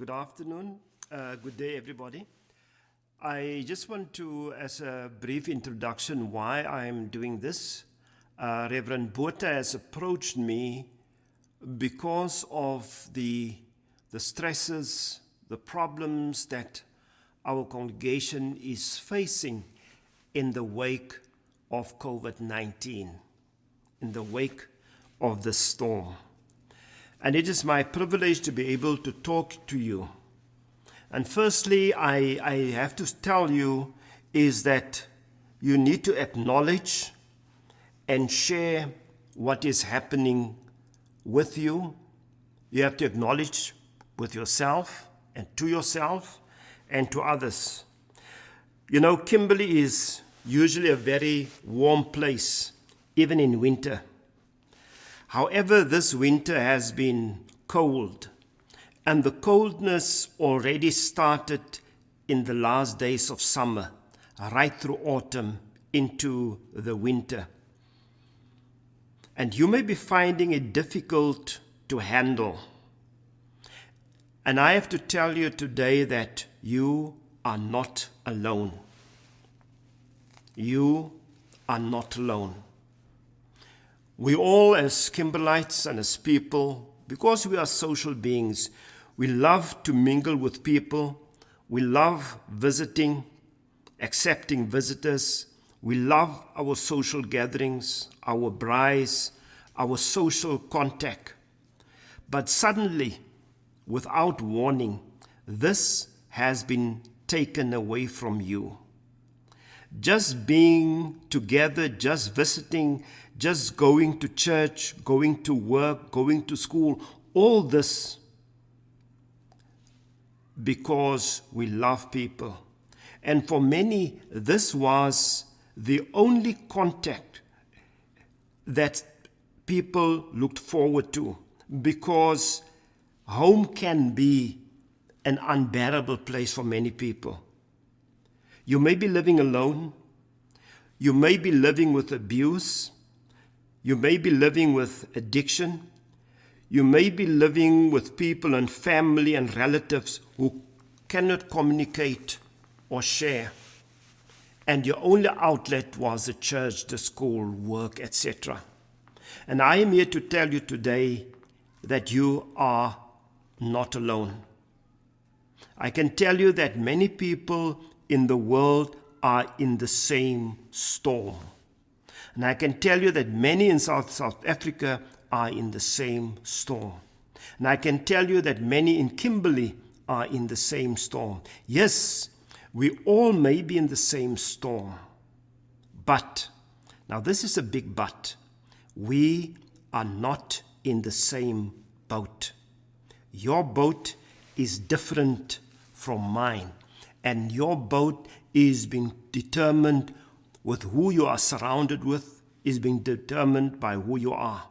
Good afternoon, good day everybody. I just want to, as a brief introduction why I'm doing this, Reverend Botha has approached me because of the stresses, the problems that our congregation is facing in the wake of COVID-19, in the wake of the storm. And it is my privilege to be able to talk to you. And firstly, I have to tell you is that you need to acknowledge and share what is happening with you. You have to acknowledge with yourself and to others. You know, Kimberley is usually a very warm place, even in winter. However, this winter has been cold, and the coldness already started in the last days of summer, right through autumn into the winter. And you may be finding it difficult to handle. And I have to tell you today that you are not alone. You are not alone. We all, as Kimberlites and as people, because we are social beings, we love to mingle with people. We love visiting, accepting visitors. We love our social gatherings, our braais, our social contact. But suddenly, without warning, this has been taken away from you. Just being together, just visiting, just going to church, going to work, going to school, all this because we love people. And for many, this was the only contact that people looked forward to, because home can be an unbearable place for many people. You may be living alone. You may be living with abuse. You may be living with addiction. You may be living with people and family and relatives who cannot communicate or share. And your only outlet was the church, the school, work, etc. And I am here to tell you today that you are not alone. I can tell you that many people in the world are in the same storm. And I can tell you that many in South Africa are in the same storm. And I can tell you that many in Kimberley are in the same storm. Yes, we all may be in the same storm. But, now this is a big but, we are not in the same boat. Your boat is different from mine. And your boat is being determined with who you are surrounded with, is being determined by who you are.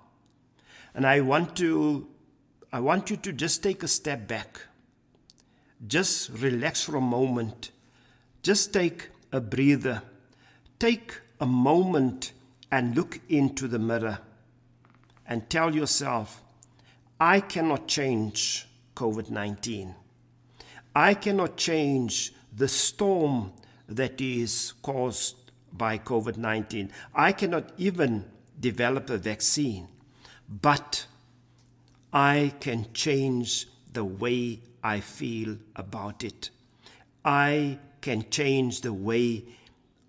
And I want you to just take a step back. Just relax for a moment. Just take a breather. Take a moment and look into the mirror and tell yourself, I cannot change COVID-19. I cannot change the storm that is caused by COVID-19. I cannot even develop a vaccine, but I can change the way I feel about it. I can change the way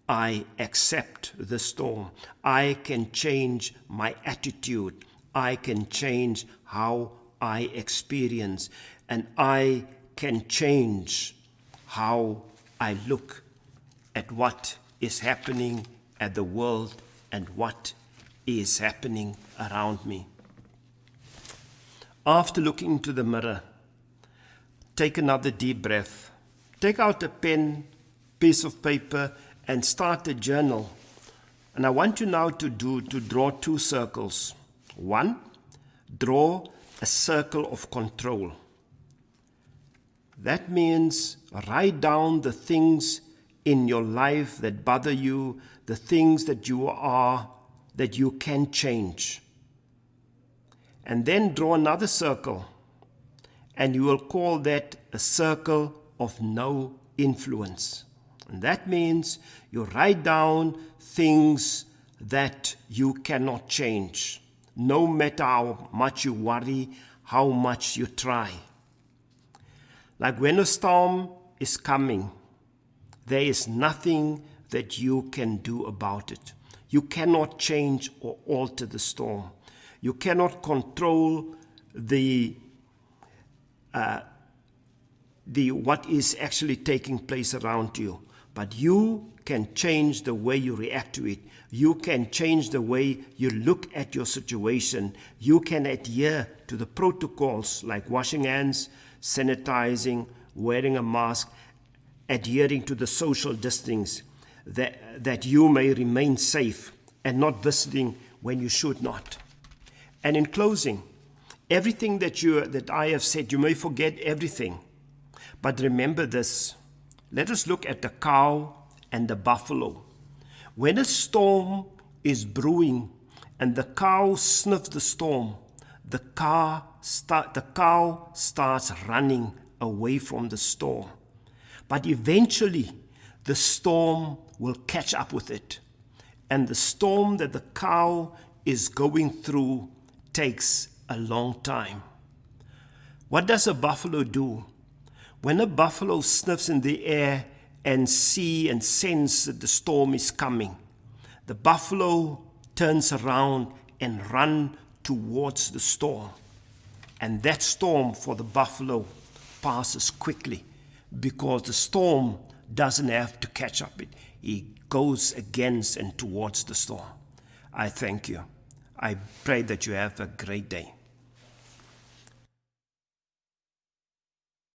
I accept the storm. I can change my attitude. I can change how I experience, and I can change how I look at what is happening at the world and what is happening around me. After looking into the mirror, take another deep breath. Take out a pen, piece of paper, and start a journal. And I want you now to draw two circles. One, draw a circle of control. That means write down the things in your life that bother you, the things that you can change. And then draw another circle, and you will call that a circle of no influence. And that means you write down things that you cannot change, no matter how much you worry, how much you try. Like when a storm is coming, there is nothing that you can do about it. You cannot change or alter the storm. You cannot control the what is actually taking place around you. But you can change the way you react to it. You can change the way you look at your situation. You can adhere to the protocols like washing hands, sanitizing, wearing a mask, adhering to the social distancing, that you may remain safe and not visiting when you should not. And in closing, everything that I have said, you may forget everything. But remember this. Let us look at the cow and the buffalo. When a storm is brewing and the cow sniffs the storm, the cow starts running away from the storm. But eventually, the storm will catch up with it. And the storm that the cow is going through takes a long time. What does a buffalo do? When a buffalo sniffs in the air and sees and senses that the storm is coming, the buffalo turns around and runs towards the storm. And that storm for the buffalo passes quickly because the storm doesn't have to catch up. He goes against and towards the storm. I thank you. I pray that you have a great day.